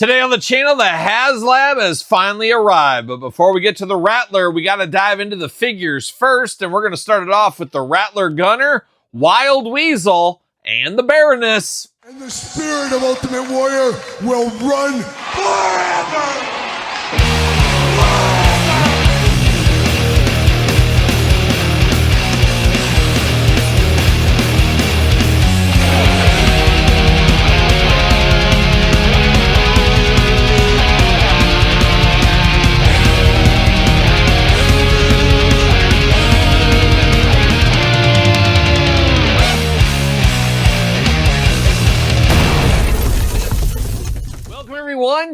Today on the channel, the Haslab has finally arrived. But before we get to the Rattler, we got to dive into the figures first. And we're going to start it off with the Rattler Gunner, Wild Weasel, and the Baroness. And the spirit of Ultimate Warrior will run forever!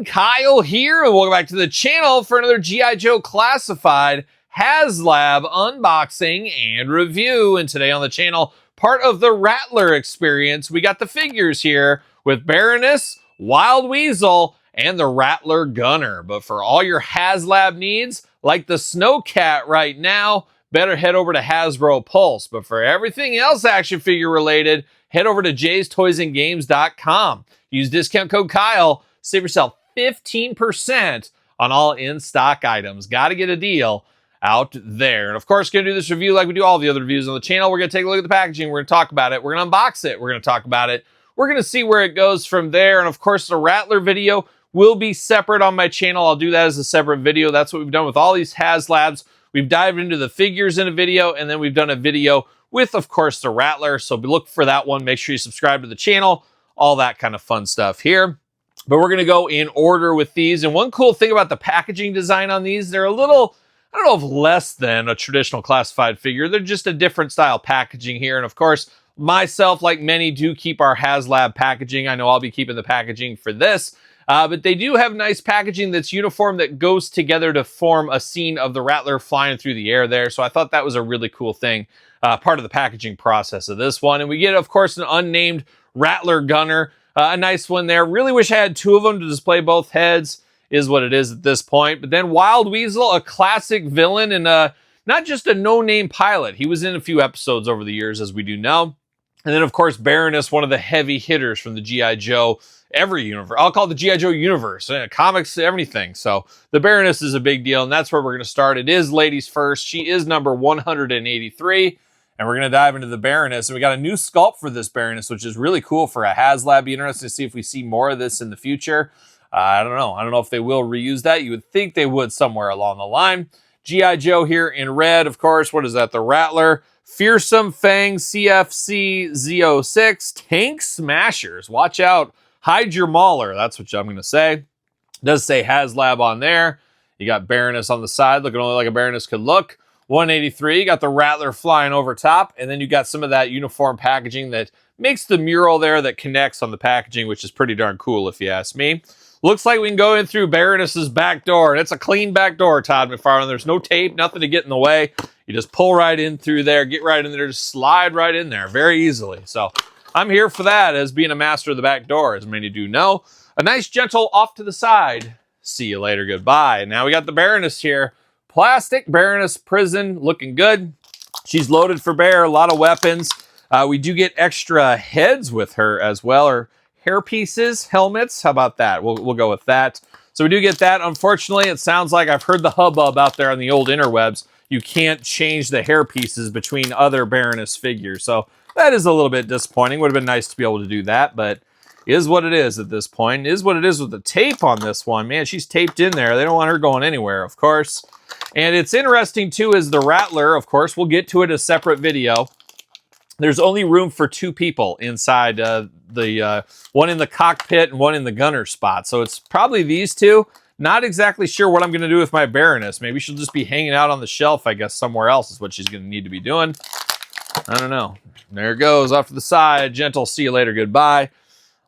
Kyle here, and welcome back to the channel for another G.I. Joe Classified Haslab unboxing and review. And today on the channel, part of the Rattler experience, we got the figures here with Baroness, Wild Weasel, and the Rattler Gunner. But for all your Haslab needs, like the Snowcat right now, better head over to Hasbro Pulse. But for everything else action figure related, head over to jaystoysandgames.com. Use discount code Kyle. Save yourself 15% on all in-stock items. Got to get a deal out there. And of course, going to do this review like we do all the other reviews on the channel. We're going to take a look at the packaging. We're going to talk about it. We're going to unbox it. We're going to talk about it. We're going to see where it goes from there. And of course, the Rattler video will be separate on my channel. I'll do that as a separate video. That's what we've done with all these Haslabs. We've dived into the figures in a video, and then we've done a video with, of course, the Rattler. So look for that one. Make sure you subscribe to the channel. All that kind of fun stuff here. But we're going to go in order with these. And one cool thing about the packaging design on these, they're a little, I don't know if less than a traditional classified figure. They're just a different style packaging here. And of course, myself, like many, do keep our Haslab packaging. I know I'll be keeping the packaging for this. But they do have nice packaging that's uniform that goes together to form a scene of the Rattler flying through the air there. So I thought that was a really cool thing, part of the packaging process of this one. And we get, of course, an unnamed Rattler Gunner. A nice one there. Really wish I had two of them to display both heads, is what it is at this point. But then Wild Weasel, a classic villain and not just a no-name pilot. He was in a few episodes over the years, as we do know. And then, of course, Baroness, one of the heavy hitters from the G.I. Joe, every universe. I'll call it the G.I. Joe universe, comics, everything. So the Baroness is a big deal, and that's where we're going to start. It is ladies first. She is number 183. And we're going to dive into the Baroness. And we got a new sculpt for this Baroness, which is really cool for a Haslab. Be interested to see if we see more of this in the future. I don't know. I don't know if they will reuse that. You would think they would somewhere along the line. G.I. Joe here in red, of course. What is that? The Rattler. Fearsome Fang CFC Z06. Tank Smashers. Watch out. Hide your Mauler. That's what I'm going to say. It does say Haslab on there. You got Baroness on the side, looking only like a Baroness could look. 183, you got the Rattler flying over top, and then you got some of that uniform packaging that makes the mural there that connects on the packaging, which is pretty darn cool if you ask me. Looks like we can go in through Baroness's back door, and it's a clean back door, Todd McFarlane. There's no tape, nothing to get in the way. You just pull right in through there, get right in there, just slide right in there very easily. So I'm here for that as being a master of the back door, as many do know. A nice gentle off to the side. See you later, goodbye. Now we got the Baroness here. Plastic Baroness prison, looking good. She's loaded for bear, a lot of weapons. We do get extra heads with her as well, or hair pieces, helmets. How about that? We'll go with that. So we do get that. Unfortunately, it sounds like I've heard the hubbub out there on the old interwebs. You can't change the hair pieces between other Baroness figures. So that is a little bit disappointing. Would have been nice to be able to do that, but is what it is at this point. Is what it is with the tape on this one. Man, she's taped in there. They don't want her going anywhere, of course. And it's interesting, too, is the Rattler, of course, we'll get to it a separate video. There's only room for two people inside the one in the cockpit and one in the gunner spot. So it's probably these two. Not exactly sure what I'm going to do with my Baroness. Maybe she'll just be hanging out on the shelf, I guess, somewhere else is what she's going to need to be doing. I don't know. There it goes, off to the side. Gentle, see you later, goodbye.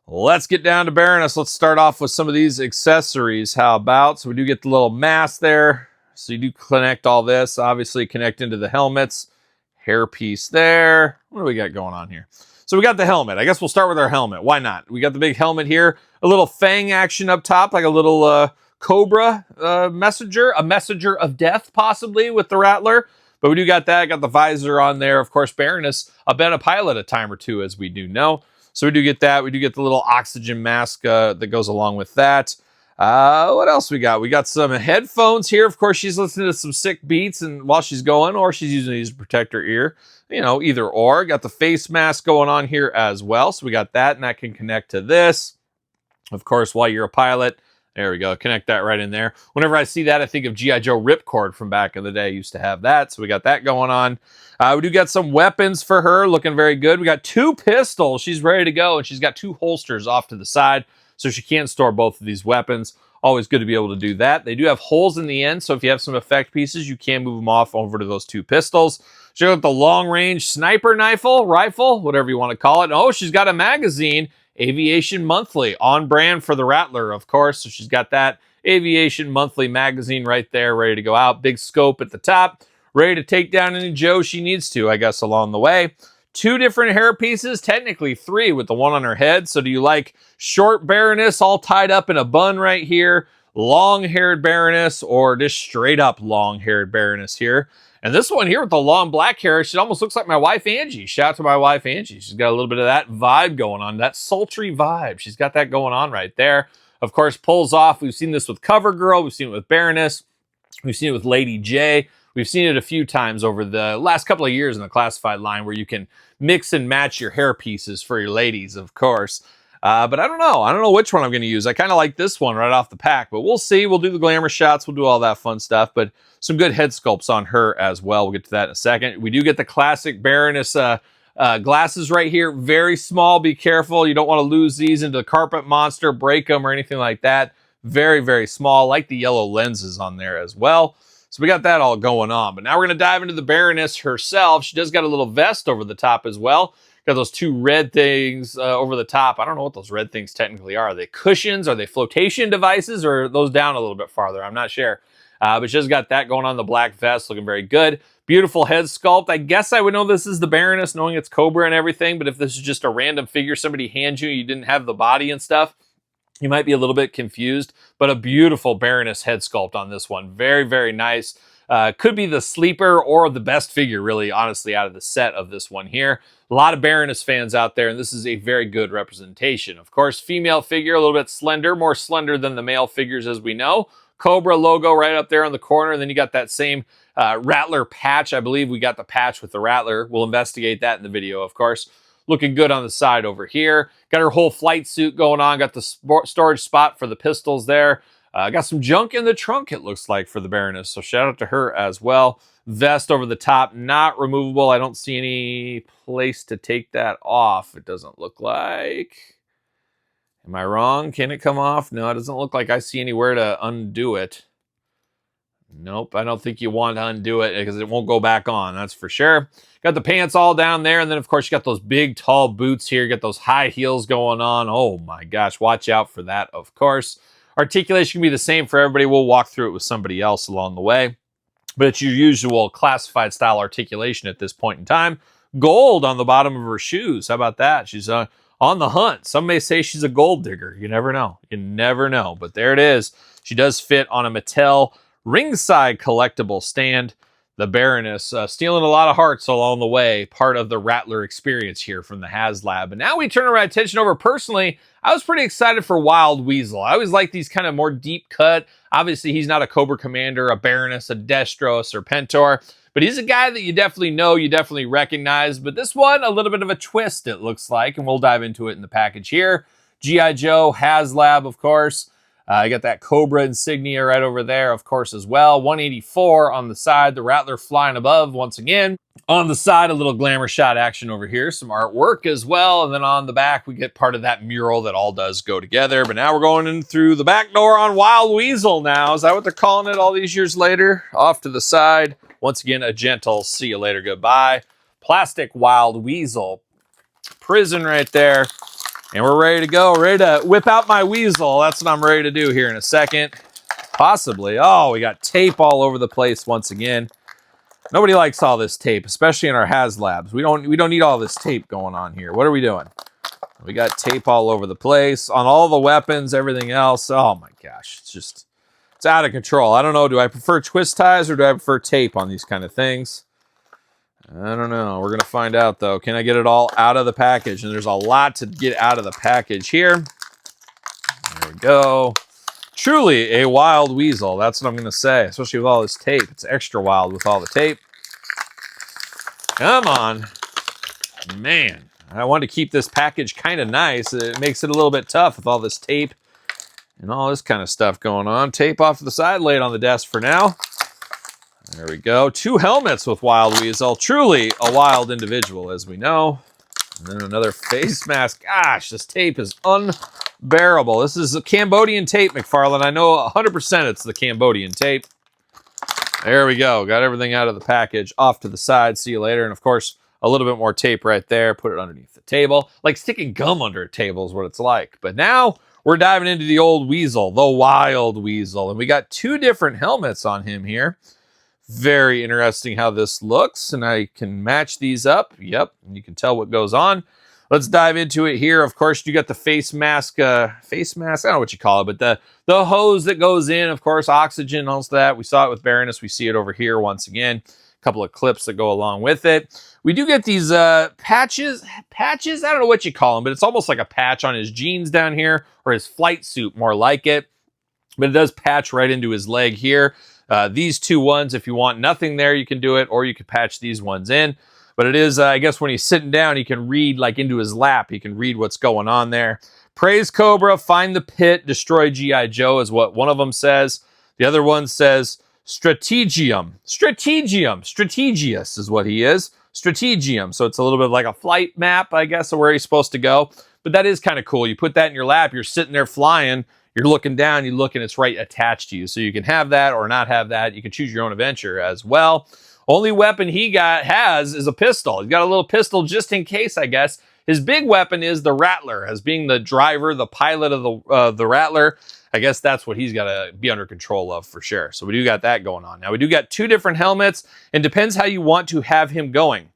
Let's get down to Baroness. Let's start off with some of these accessories. How about? So we do get the little mask there. So you do connect all this, obviously connect into the helmets. Hairpiece there. What do we got going on here? So we got the helmet. I guess we'll start with our helmet. Why not? We got the big helmet here. A little fang action up top, like a little cobra messenger. A messenger of death, possibly, with the Rattler. But we do got that. Got the visor on there. Of course, Baroness, been a pilot a time or two, as we do know. So we do get that. We do get the little oxygen mask that goes along with that. What else we got? We got some headphones here. Of course, she's listening to some sick beats and while she's going, or she's using these to protect her ear. You know, either or. Got the face mask going on here as well. So we got that, and that can connect to this. Of course, while you're a pilot, there we go. Connect that right in there. Whenever I see that, I think of G.I. Joe Ripcord from back in the day. Used to have that, so we got that going on. We do got some weapons for her, looking very good. We got 2 pistols. She's ready to go, and she's got 2 holsters off to the side, so she can store both of these weapons. Always good to be able to do that. They do have holes in the end, so if you have some effect pieces, you can move them off over to those 2 pistols. She's got the long-range sniper rifle, whatever you want to call it. Oh, she's got a magazine, Aviation Monthly, on brand for the Rattler, of course. So she's got that Aviation Monthly magazine right there, ready to go out. Big scope at the top, ready to take down any Joe she needs to, I guess, along the way. 2 different hair pieces, technically 3 with the one on her head. So do you like short Baroness all tied up in a bun right here, long-haired Baroness, or just straight up long-haired Baroness here? And this one here with the long black hair, she almost looks like my wife, Angie. Shout out to my wife, Angie. She's got a little bit of that vibe going on, that sultry vibe. She's got that going on right there. Of course, pulls off. We've seen this with CoverGirl. We've seen it with Baroness. We've seen it with Lady J. We've seen it a few times over the last couple of years in the classified line where you can mix and match your hair pieces for your ladies, of course. But I don't know. I don't know which one I'm going to use. I kind of like this one right off the pack, but we'll see. We'll do the glamour shots. We'll do all that fun stuff, but some good head sculpts on her as well. We'll get to that in a second. We do get the classic Baroness glasses right here. Very small. Be careful. You don't want to lose these into the carpet monster, break them or anything like that. Very, very small. Like the yellow lenses on there as well. So we got that all going on. But now we're going to dive into the Baroness herself. She does got a little vest over the top as well. Got those 2 red things over the top. I don't know what those red things technically are. Are they cushions? Are they flotation devices? Or are those down a little bit farther? I'm not sure. But she just got that going on, the black vest, looking very good. Beautiful head sculpt. I guess I would know this is the Baroness, knowing it's Cobra and everything. But if this is just a random figure somebody hands you, you didn't have the body and stuff, you might be a little bit confused. But a beautiful Baroness head sculpt on this one. Very, very nice. Could be the sleeper or the best figure, really, honestly, out of the set of this one here. A lot of Baroness fans out there, and this is a very good representation. Of course, female figure, a little bit slender, more slender than the male figures, as we know. Cobra logo right up there on the corner, and then you got that same Rattler patch. I believe we got the patch with the Rattler. We'll investigate that in the video, of course. Looking good on the side over here. Got her whole flight suit going on. Got the storage spot for the pistols there. Got some junk in the trunk, it looks like, for the Baroness. So shout out to her as well. Vest over the top, not removable. I don't see any place to take that off. It doesn't look like. Am I wrong? Can it come off? No, it doesn't look like I see anywhere to undo it. Nope, I don't think you want to undo it because it won't go back on, that's for sure. Got the pants all down there, and then, of course, you got those big, tall boots here. You got those high heels going on. Oh, my gosh, watch out for that, of course. Articulation can be the same for everybody. We'll walk through it with somebody else along the way. But it's your usual classified style articulation at this point in time. Gold on the bottom of her shoes. How about that? She's on the hunt. Some may say she's a gold digger. You never know. You never know. But there it is. She does fit on a Mattel ringside collectible stand. The Baroness stealing a lot of hearts along the way. Part of the Rattler experience here from the Haslab. And now we turn our attention over personally. I was pretty excited for Wild Weasel. I always like these kind of more deep cut. Obviously, he's not a Cobra Commander, a Baroness, a Destros, or Pentor. But he's a guy that you definitely know, you definitely recognize. But this one, a little bit of a twist, it looks like. And we'll dive into it in the package here. G.I. Joe, Haslab, of course. You got that Cobra insignia right over there, of course, as well. 184 on the side. The Rattler flying above once again. On the side, a little glamour shot action over here. Some artwork as well. And then on the back, we get part of that mural that all does go together. But now we're going in through the back door on Wild Weasel now. Is that what they're calling it all these years later? Off to the side. Once again, a gentle see you later, goodbye. Plastic Wild Weasel. Prison right there. And we're ready to go, ready to whip out my weasel. That's what I'm ready to do here in a second. Possibly. Oh, we got tape all over the place once again. Nobody likes all this tape, especially in our Haslabs. We don't need all this tape going on here. What are we doing? We got tape all over the place on all the weapons, everything else. Oh my gosh, it's out of control. I don't know. Do I prefer twist ties or do I prefer tape on these kind of things? I don't know. We're going to find out, though. Can I get it all out of the package? And there's a lot to get out of the package here. There we go. Truly a wild weasel. That's what I'm going to say, especially with all this tape. It's extra wild with all the tape. Come on. Man, I want to keep this package kind of nice. It makes it a little bit tough with all this tape and all this kind of stuff going on. Tape off to the side, lay it on the desk for now. There we go. 2 helmets with Wild Weasel. Truly a wild individual, as we know. And then another face mask. Gosh, this tape is unbearable. This is a Cambodian tape, McFarlane. I know 100% it's the Cambodian tape. There we go. Got everything out of the package. Off to the side. See you later. And, of course, a little bit more tape right there. Put it underneath the table. Like sticking gum under a table is what it's like. But now we're diving into the old weasel, the wild weasel. And we got 2 different helmets on him here. Very interesting how this looks, and I can match these up. Yep, and you can tell what goes on. Let's dive into it here. Of course, you got the face mask. I don't know what you call it, but the hose that goes in, of course, oxygen, all that. We saw it with Baroness. We see it over here once again. A couple of clips that go along with it. We do get these patches. I don't know what you call them, but it's almost like a patch on his jeans down here, or his flight suit, more like it. But it does patch right into his leg here. These 2 ones, if you want nothing there, you can do it, or you can patch these ones in. But it is, I guess, when he's sitting down, he can read like into his lap. He can read what's going on there. Praise Cobra, find the pit, destroy G.I. Joe is what one of them says. The other one says strategium. Strategius is what he is. Strategium. So it's a little bit like a flight map, I guess, of where he's supposed to go. But that is kind of cool. You put that in your lap, you're sitting there flying. You're looking down, you look, and it's right attached to you. So you can have that or not have that. You can choose your own adventure as well. Only weapon he has is a pistol. He's got a little pistol just in case, I guess. His big weapon is the Rattler, as being the driver, the pilot of the Rattler. I guess that's what he's got to be under control of for sure. So we do got that going on. Now we do got 2 different helmets, and depends how you want to have him going.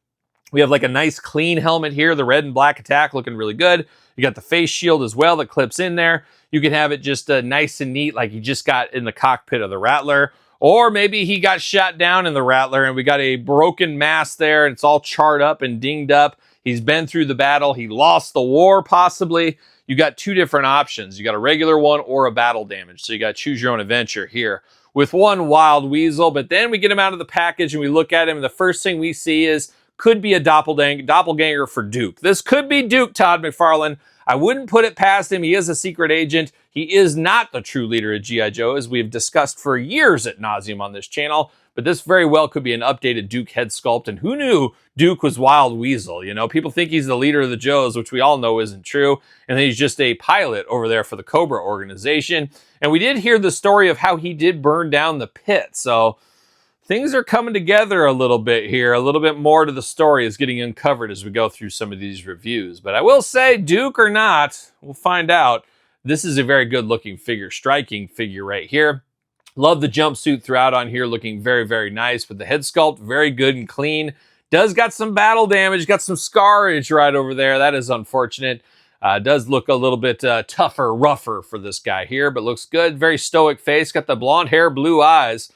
We have like a nice clean helmet here, the red and black attack looking really good. You got the face shield as well that clips in there. You can have it just nice and neat like you just got in the cockpit of the Rattler. Or maybe he got shot down in the Rattler and we got a broken mast there and it's all charred up and dinged up. He's been through the battle. He lost the war possibly. You got 2 different options. You got a regular one or a battle damage. So you got to choose your own adventure here with one wild weasel. But then we get him out of the package and we look at him and the first thing we see is could be a doppelganger for Duke. This could be Duke, Todd McFarlane. I wouldn't put it past him. He is a secret agent. He is not the true leader of G.I. Joe, as we've discussed for years at nauseum on this channel. But this very well could be an updated Duke head sculpt. And who knew Duke was Wild Weasel? You know, people think he's the leader of the Joes, which we all know isn't true. And he's just a pilot over there for the Cobra organization. And we did hear the story of how he did burn down the pit. So things are coming together a little bit here. A little bit more to the story is getting uncovered as we go through some of these reviews. But I will say, Duke or not, we'll find out. This is a very good looking figure, striking figure right here. Love the jumpsuit throughout on here, looking very, very nice. But the head sculpt, very good and clean. Does got some battle damage, got some scarage right over there. That is unfortunate. Does look a little bit tougher, rougher for this guy here, but looks good. Very stoic face, got the blonde hair, blue eyes.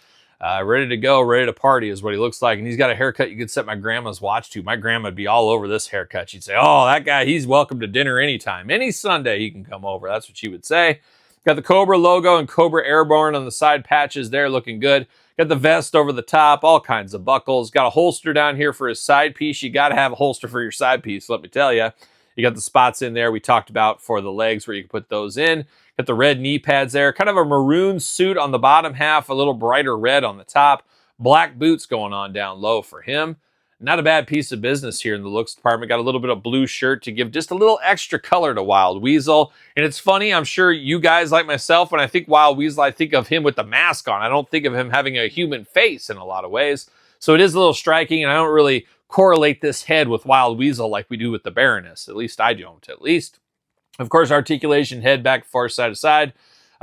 Ready to go, ready to party is what he looks like. And he's got a haircut you could set my grandma's watch to. My grandma would be all over this haircut. She'd say, oh, that guy, he's welcome to dinner anytime. Any Sunday he can come over. That's what she would say. Got the Cobra logo and Cobra Airborne on the side patches there, looking good. Got the vest over the top, all kinds of buckles. Got a holster down here for his side piece. You got to have a holster for your side piece, let me tell you. You got the spots in there we talked about for the legs where you can put those in. Got the red knee pads there. Kind of a maroon suit on the bottom half, a little brighter red on the top. Black boots going on down low for him. Not a bad piece of business here in the looks department. Got a little bit of blue shirt to give just a little extra color to Wild Weasel. And it's funny, I'm sure you guys like myself, when I think Wild Weasel, I think of him with the mask on. I don't think of him having a human face in a lot of ways. So it is a little striking, and I don't really correlate this head with Wild Weasel like we do with the Baroness. At least I don't, at least. Of course, articulation, head back, forth, side to side.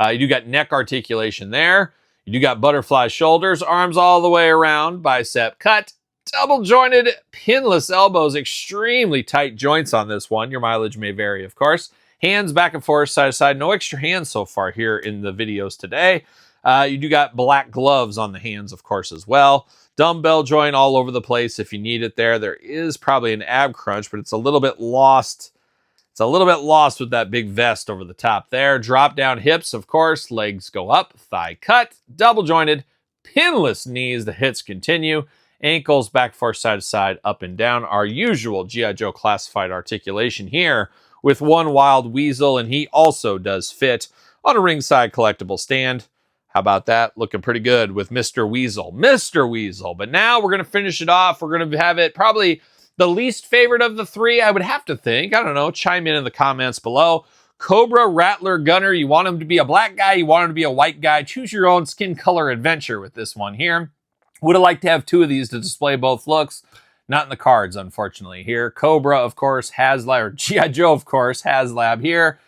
You do got neck articulation there. You do got butterfly shoulders, arms all the way around, bicep cut, double jointed, pinless elbows, extremely tight joints on this one. Your mileage may vary, of course. Hands back and forth, side to side. No extra hands so far here in the videos today. You do got black gloves on the hands, of course, as well. Dumbbell joint all over the place if you need it there. There is probably an ab crunch, but it's a little bit lost. It's a little bit lost with that big vest over the top there. Drop down hips, of course. Legs go up. Thigh cut. Double jointed. Pinless knees. The hits continue. Ankles back, far, side to side, up and down. Our usual G.I. Joe classified articulation here with one wild weasel, and he also does fit on a ringside collectible stand. How about that? Looking pretty good with Mr. Weasel. Mr. Weasel. But now we're going to finish it off. We're going to have it probably the least favorite of the three, I would have to think. I don't know. Chime in the comments below. Cobra Rattler Gunner. You want him to be a black guy. You want him to be a white guy. Choose your own skin color adventure with this one here. Would have liked to have two of these to display both looks. Not in the cards, unfortunately, here. Cobra, of course, Haslab, or G.I. Joe, of course, Haslab here.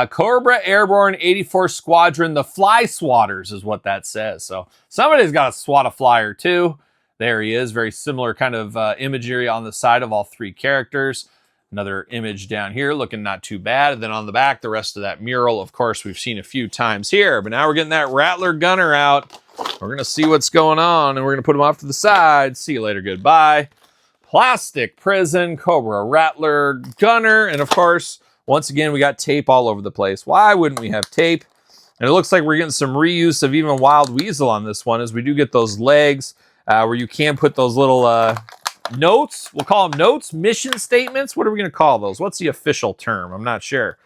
Cobra Airborne 84 Squadron, the Fly Swatters is what that says. So somebody's got to swat a flyer too. There he is. Very similar kind of imagery on the side of all three characters. Another image down here looking not too bad. And then on the back, the rest of that mural, of course, we've seen a few times here. But now we're getting that Rattler Gunner out. We're going to see what's going on, and we're going to put him off to the side. See you later. Goodbye. Plastic Prison, Cobra Rattler Gunner. And, of course, once again, we got tape all over the place. Why wouldn't we have tape? And it looks like we're getting some reuse of even Wild Weasel on this one, as we do get those legs where you can put those little notes. We'll call them notes, mission statements. What are we going to call those? What's the official term? I'm not sure.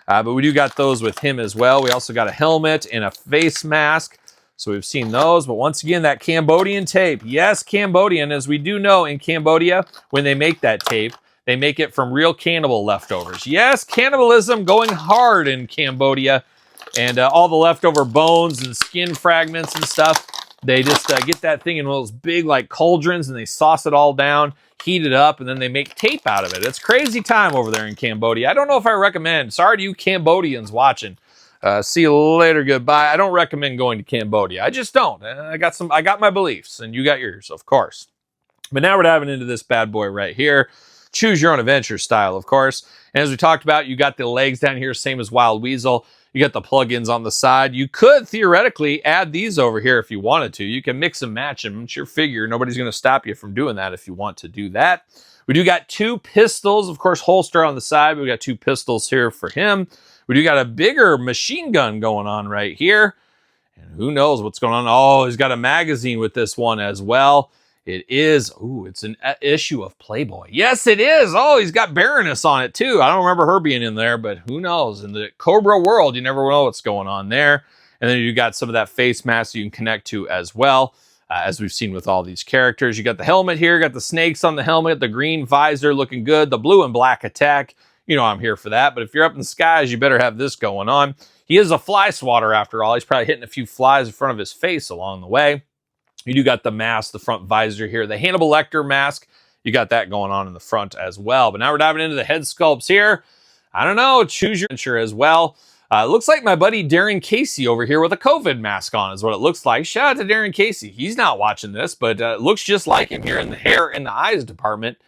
But we do got those with him as well. We also got a helmet and a face mask. So we've seen those. But once again, that Cambodian tape. Yes, Cambodian. As we do know in Cambodia, when they make that tape, they make it from real cannibal leftovers. Yes, cannibalism going hard in Cambodia. And all the leftover bones and skin fragments and stuff, they just get that thing in one of those big like cauldrons and they sauce it all down, heat it up, and then they make tape out of it. It's crazy time over there in Cambodia. I don't know if I recommend. Sorry to you Cambodians watching. See you later. Goodbye. I don't recommend going to Cambodia. I just don't. I got my beliefs, and you got yours, of course. But now we're diving into this bad boy right here. Choose your own adventure style, of course. And as we talked about, you got the legs down here, same as Wild Weasel. You got the plugins on the side. You could theoretically add these over here if you wanted to. You can mix and match them. It's your figure. Nobody's going to stop you from doing that if you want to do that. We do got two pistols, of course, holster on the side. We got two pistols here for him. We do got a bigger machine gun going on right here. And who knows what's going on. Oh, he's got a magazine with this one as well. It is, it's an issue of Playboy. Yes, it is. Oh, he's got Baroness on it too. I don't remember her being in there, but who knows? In the Cobra world, you never know what's going on there. And then you got some of that face mask you can connect to as well, as we've seen with all these characters. You got the helmet here, got the snakes on the helmet, the green visor looking good, the blue and black attack. You know I'm here for that, but if you're up in the skies, you better have this going on. He is a fly swatter after all. He's probably hitting a few flies in front of his face along the way. You do got the mask, the front visor here, the Hannibal Lecter mask. You got that going on in the front as well. But now we're diving into the head sculpts here. I don't know, choose your adventure as well. It looks like my buddy Darren Casey over here with a COVID mask on is what it looks like. Shout out to Darren Casey. He's not watching this, but it looks just like him here in the hair and the eyes department.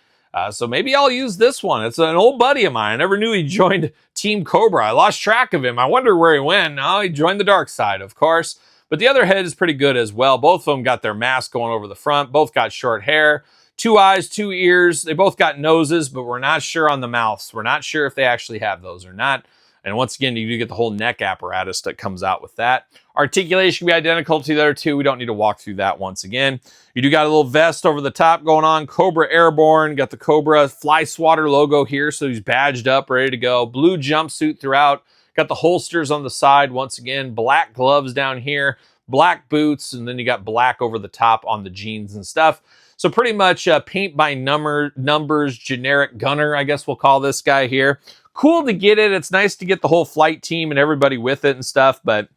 So maybe I'll use this one. It's an old buddy of mine. I never knew he joined Team Cobra. I lost track of him. I wonder where he went. No, he joined the dark side, of course. But the other head is pretty good as well. Both of them got their mask going over the front. Both got short hair, 2 eyes, 2 ears. They both got noses, but we're not sure on the mouths. We're not sure if they actually have those or not. And once again, you do get the whole neck apparatus that comes out with that. Articulation can be identical to the other two. We don't need to walk through that once again. You do got a little vest over the top going on. Cobra Airborne. Got the Cobra Fly Swatter logo here, so he's badged up, ready to go. Blue jumpsuit throughout. Got the holsters on the side. Once again, black gloves down here. Black boots, and then you got black over the top on the jeans and stuff. So pretty much paint by numbers, generic gunner, I guess we'll call this guy here. Cool to get it. It's nice to get the whole flight team and everybody with it and stuff, but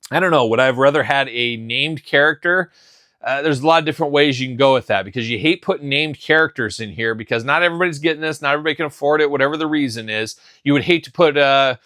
I don't know. Would I have rather had a named character? There's a lot of different ways you can go with that because you hate putting named characters in here because not everybody's getting this. Not everybody can afford it, whatever the reason is. You would hate to put a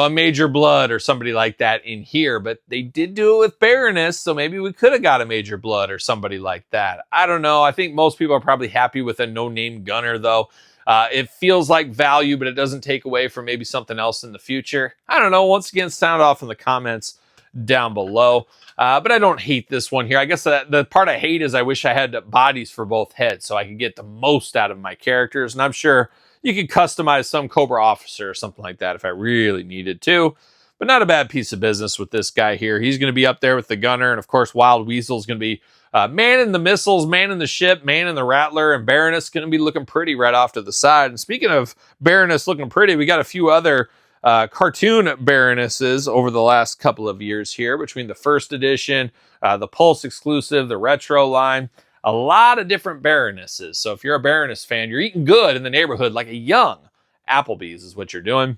Major Blood or somebody like that in here, but they did do it with Baroness, so maybe we could have got a Major Blood or somebody like that. I don't know. I think most people are probably happy with a no-name gunner, though. It feels like value, but it doesn't take away from maybe something else in the future. I don't know. Once again, sound off in the comments down below. But I don't hate this one here. I guess the part I hate is I wish I had bodies for both heads so I could get the most out of my characters, and I'm sure you could customize some Cobra officer or something like that if I really needed to. But not a bad piece of business with this guy here. He's going to be up there with the gunner. And of course, Wild Weasel's going to be manning the missiles, manning the ship, manning the Rattler. And Baroness going to be looking pretty right off to the side. And speaking of Baroness looking pretty, we got a few other cartoon Baronesses over the last couple of years here, between the first edition, the Pulse exclusive, the retro line. A lot of different Baronesses. So if you're a Baroness fan, you're eating good in the neighborhood like a young Applebee's is what you're doing.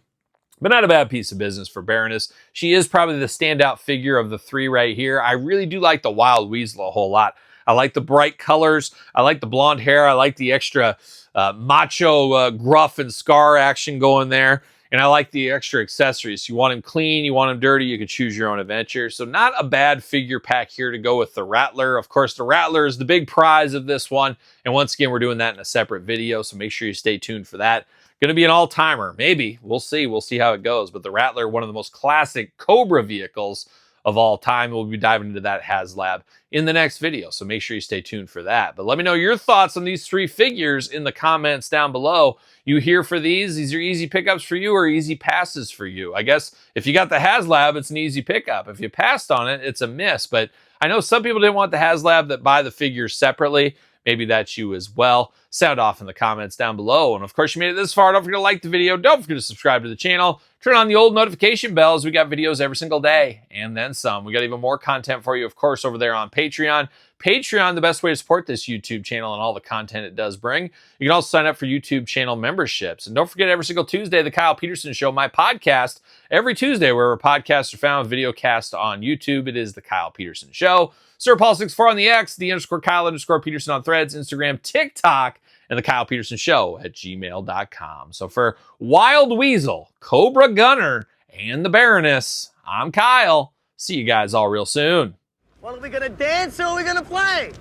But not a bad piece of business for Baroness. She is probably the standout figure of the three right here. I really do like the Wild Weasel a whole lot. I like the bright colors. I like the blonde hair. I like the extra macho gruff and scar action going there. And I like the extra accessories. You want him clean, you want him dirty, you can choose your own adventure. So not a bad figure pack here to go with the Rattler. Of course, the Rattler is the big prize of this one. And once again, we're doing that in a separate video, so make sure you stay tuned for that. Going to be an all-timer. Maybe. We'll see. We'll see how it goes. But the Rattler, one of the most classic Cobra vehicles of all time. We'll be diving into that Haslab in the next video, so make sure you stay tuned for that. But let me know your thoughts on these three figures in the comments down below. You here for these? These are easy pickups for you or easy passes for you? I guess if you got the Haslab, it's an easy pickup. If you passed on it, it's a miss. But I know some people didn't want the Haslab that buy the figures separately. Maybe that's you as well. Sound off in the comments down below. And of course, you made it this far. Don't forget to like the video. Don't forget to subscribe to the channel. Turn on the old notification bells. We got videos every single day and then some. We got even more content for you, of course, over there on Patreon. Patreon, the best way to support this YouTube channel and all the content it does bring. You can also sign up for YouTube channel memberships. And don't forget, every single Tuesday, The Kyle Peterson Show, my podcast. Every Tuesday, wherever podcasts are found, video cast on YouTube. It is The Kyle Peterson Show. Sir Paul64 on the X, _Kyle_Peterson on Threads, Instagram, TikTok, and TheKylePetersonShow at gmail.com. So for Wild Weasel, Cobra Gunner, and the Baroness, I'm Kyle. See you guys all real soon. Well, are we gonna dance or are we gonna play?